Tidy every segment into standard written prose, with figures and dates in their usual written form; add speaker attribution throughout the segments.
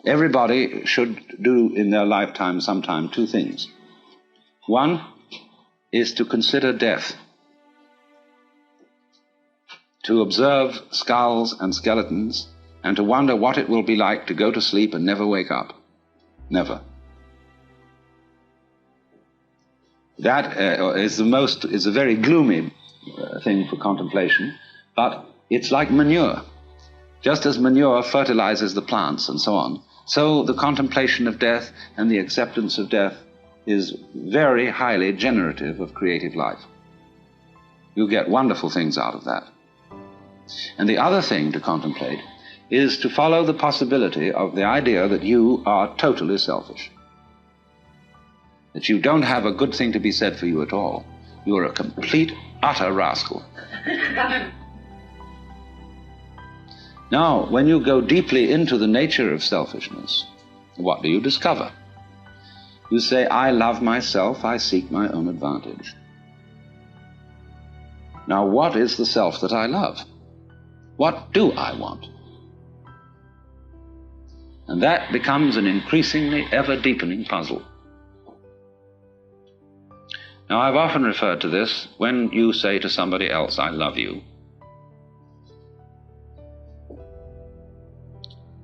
Speaker 1: Everybody should do in their lifetime sometime two things. One is to consider death, to observe skulls and skeletons, and to wonder what it will be like to go to sleep and never wake up. Never. That is a very gloomy thing for contemplation, but it's like manure. Just as manure fertilizes the plants and so on, so the contemplation of death and the acceptance of death is very highly generative of creative life. You get wonderful things out of that. And the other thing to contemplate is to follow the possibility of the idea that you are totally selfish, that you don't have a good thing to be said for you at all. You are a complete, utter rascal. Now, when you go deeply into the nature of selfishness, what do you discover? You say, I love myself, I seek my own advantage. Now, what is the self that I love? What do I want? And that becomes an increasingly ever-deepening puzzle. Now, I've often referred to this when you say to somebody else, I love you.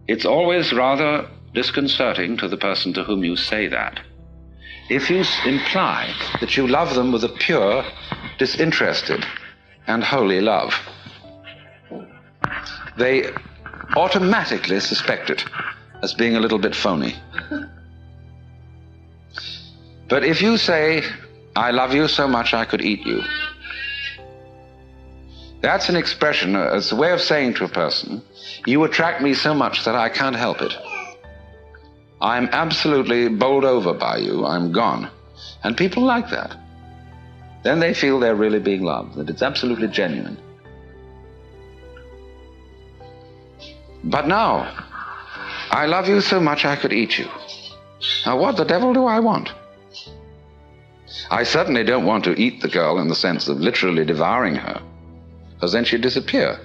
Speaker 1: It's always rather disconcerting to the person to whom you say that if you imply that you love them with a pure, disinterested, and holy love. They automatically suspect it as being a little bit phony. But if you say, I love you so much I could eat you, that's an expression, it's a way of saying to a person, you attract me so much that I can't help it. I'm absolutely bowled over by you, I'm gone. And people like that. Then they feel they're really being loved, that it's absolutely genuine. But now, I love you so much I could eat you. Now what the devil do I want? I certainly don't want to eat the girl in the sense of literally devouring her, because then she'd disappear.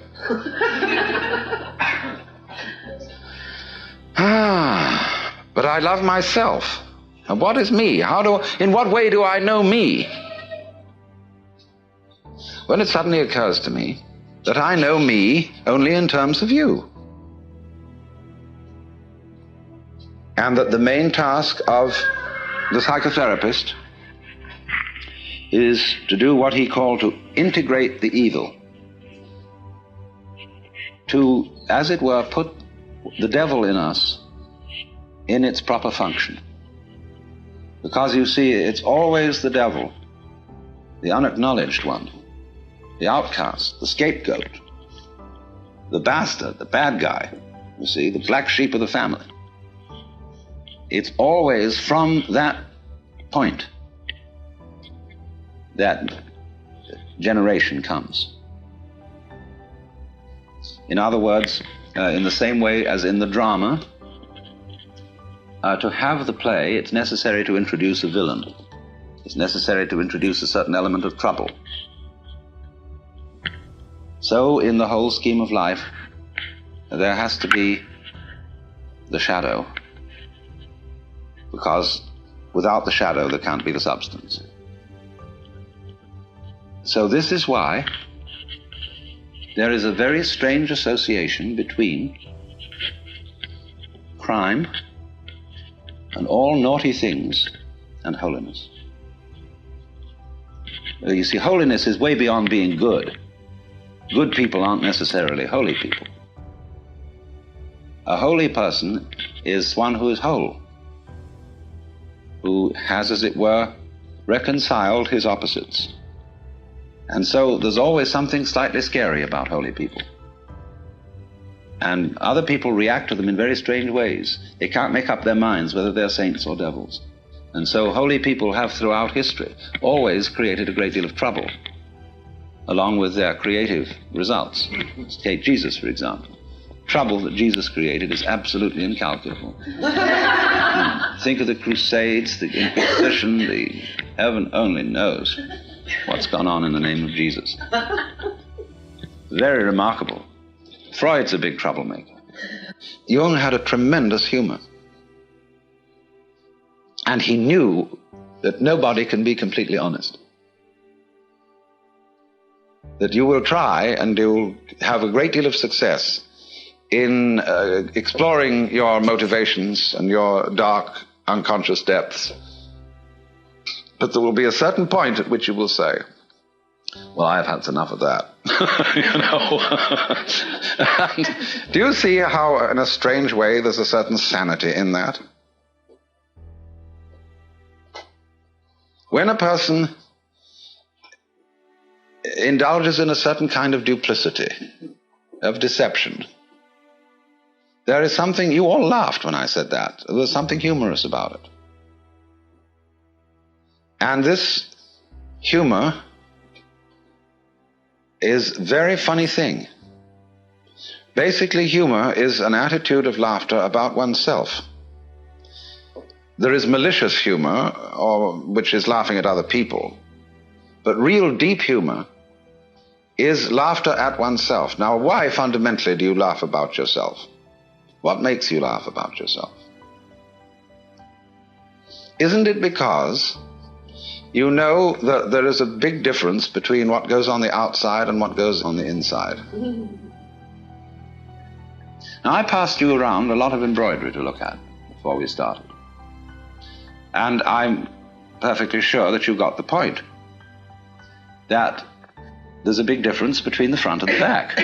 Speaker 1: But I love myself. And what is me? In what way do I know me? Well, it suddenly occurs to me that I know me only in terms of you. And that the main task of the psychotherapist is to do what he called to integrate the evil. To, as it were, put the devil in us in its proper function. Because you see, it's always the devil, the unacknowledged one, the outcast, the scapegoat, the bastard, the bad guy, you see, the black sheep of the family. It's always from that point that generation comes. In other words, in the same way as in the drama, to have the play, it's necessary to introduce a villain. It's necessary to introduce a certain element of trouble. So, in the whole scheme of life, there has to be the shadow, because without the shadow there can't be the substance. So this is why there is a very strange association between crime and all naughty things and holiness. You see, holiness is way beyond being good. Good people aren't necessarily holy people. A holy person is one who is whole, who has, as it were, reconciled his opposites. And so there's always something slightly scary about holy people. And other people react to them in very strange ways. They can't make up their minds whether they're saints or devils. And so holy people have throughout history always created a great deal of trouble, along with their creative results. Take Jesus, for example. Trouble that Jesus created is absolutely incalculable. Think of the Crusades, the Inquisition, heaven only knows what's gone on in the name of Jesus. Very remarkable. Freud's a big troublemaker. Jung had a tremendous humor. And he knew that nobody can be completely honest. That you will try and you'll have a great deal of success in exploring your motivations and your dark, unconscious depths. But there will be a certain point at which you will say, well, I've had enough of that. And do you see how, in a strange way, there's a certain sanity in that? When a person indulges in a certain kind of duplicity, of deception, there is something, you all laughed when I said that, there's something humorous about it. And this humor is a very funny thing. Basically, humor is an attitude of laughter about oneself. There is malicious humor, which is laughing at other people. But real deep humor is laughter at oneself. Now, why fundamentally do you laugh about yourself? What makes you laugh about yourself? Isn't it because you know that there is a big difference between what goes on the outside and what goes on the inside? Now, I passed you around a lot of embroidery to look at before we started. And I'm perfectly sure that you got the point. That there's a big difference between the front and the back.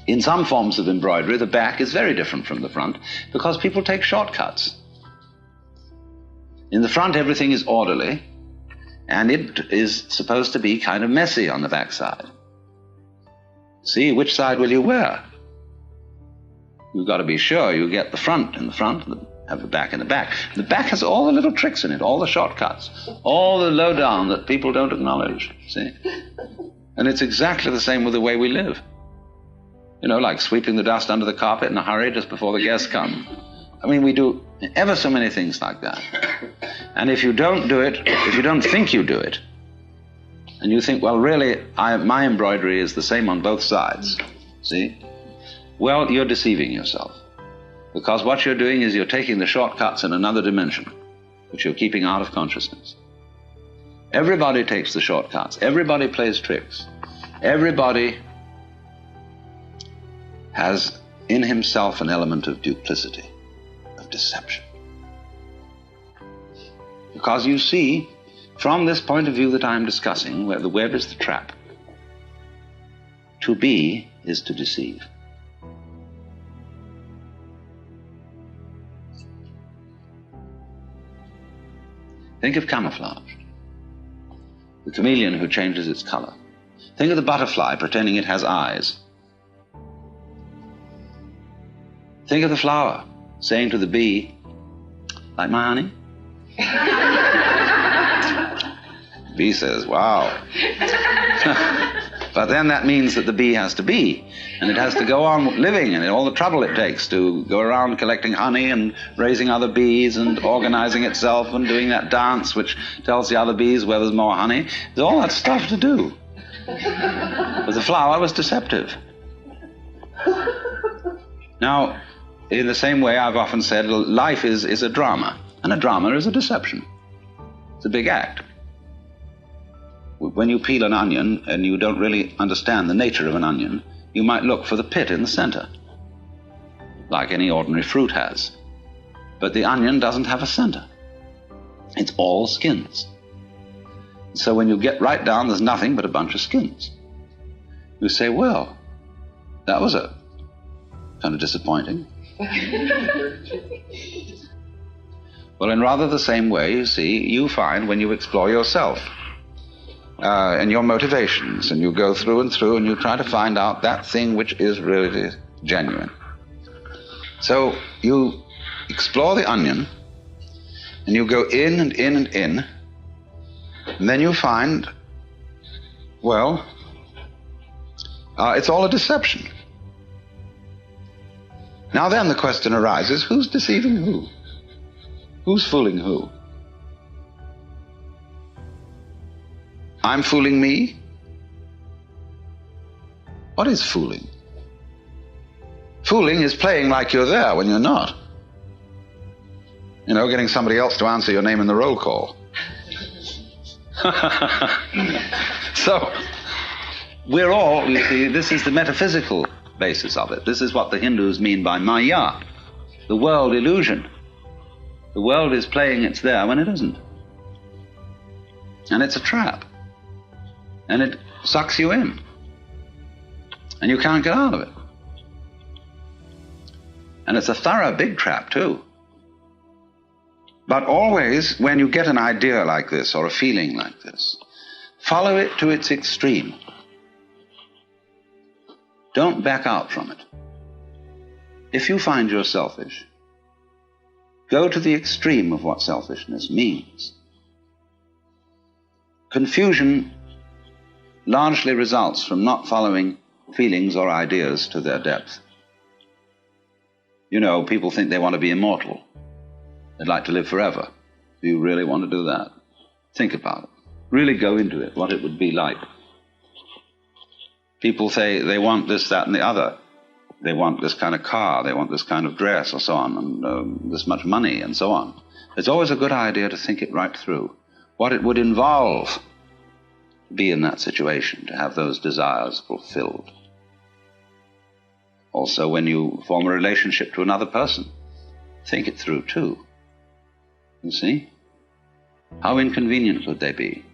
Speaker 1: In some forms of embroidery, the back is very different from the front because people take shortcuts. In the front, everything is orderly, and it is supposed to be kind of messy on the back side. See, which side will you wear? You've got to be sure you get the front in the front, have the back in the back. The back has all the little tricks in it, all the shortcuts, all the lowdown that people don't acknowledge, see? And it's exactly the same with the way we live. You know, like sweeping the dust under the carpet in a hurry just before the guests come. I mean, we do ever so many things like that. And if you don't do it, if you don't think you do it, and you think, well, really, my embroidery is the same on both sides, see? Well, you're deceiving yourself. Because what you're doing is you're taking the shortcuts in another dimension, which you're keeping out of consciousness. Everybody takes the shortcuts. Everybody plays tricks. Everybody has in himself an element of duplicity, of deception. Because you see, from this point of view that I'm discussing, where the web is the trap, to be is to deceive. Think of camouflage, the chameleon who changes its color. Think of the butterfly pretending it has eyes. Think of the flower saying to the bee, like my honey? The bee says, wow. But then that means that the bee has to be, and it has to go on living, and all the trouble it takes to go around collecting honey and raising other bees and organizing itself and doing that dance which tells the other bees where there's more honey. There's all that stuff to do. But the flower was deceptive. Now, in the same way, I've often said, life is a drama, and a drama is a deception. It's a big act. When you peel an onion and you don't really understand the nature of an onion, you might look for the pit in the center, like any ordinary fruit has. But the onion doesn't have a center. It's all skins. So when you get right down, there's nothing but a bunch of skins. You say, well, that was a kind of disappointing. Well, in rather the same way, you see, you find when you explore yourself, and your motivations, and you go through and through and you try to find out that thing which is really genuine. So you explore the onion and you go in and in and in, and then you find, well, it's all a deception. Now then the question arises, who's deceiving who? Who's fooling who? I'm fooling me? What is fooling? Fooling is playing like you're there when you're not. You know, getting somebody else to answer your name in the roll call. So, we're all, you see, this is the metaphysical basis of it. This is what the Hindus mean by Maya, the world illusion. The world is playing it's there when it isn't. And it's a trap. And it sucks you in. And you can't get out of it. And it's a thorough big trap, too. But always, when you get an idea like this or a feeling like this, follow it to its extreme. Don't back out from it. If you find you're selfish, go to the extreme of what selfishness means. Confusion largely results from not following feelings or ideas to their depth. You know, people think they want to be immortal. They'd like to live forever. Do you really want to do that? Think about it. Really go into it, what it would be like. People say they want this, that, and the other. They want this kind of car, they want this kind of dress, or so on, and this much money, and so on. It's always a good idea to think it right through. What it would involve to be in that situation, to have those desires fulfilled. Also, when you form a relationship to another person, think it through too. You see? How inconvenient could they be?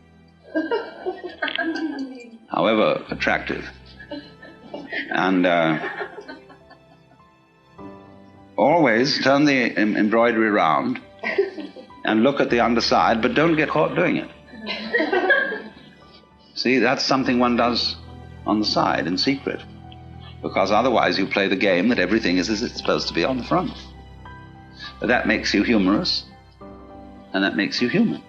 Speaker 1: However attractive. And always turn the embroidery around and look at the underside, but don't get caught doing it. See, that's something one does on the side in secret, because otherwise you play the game that everything is as it's supposed to be on the front. But that makes you humorous, and that makes you human.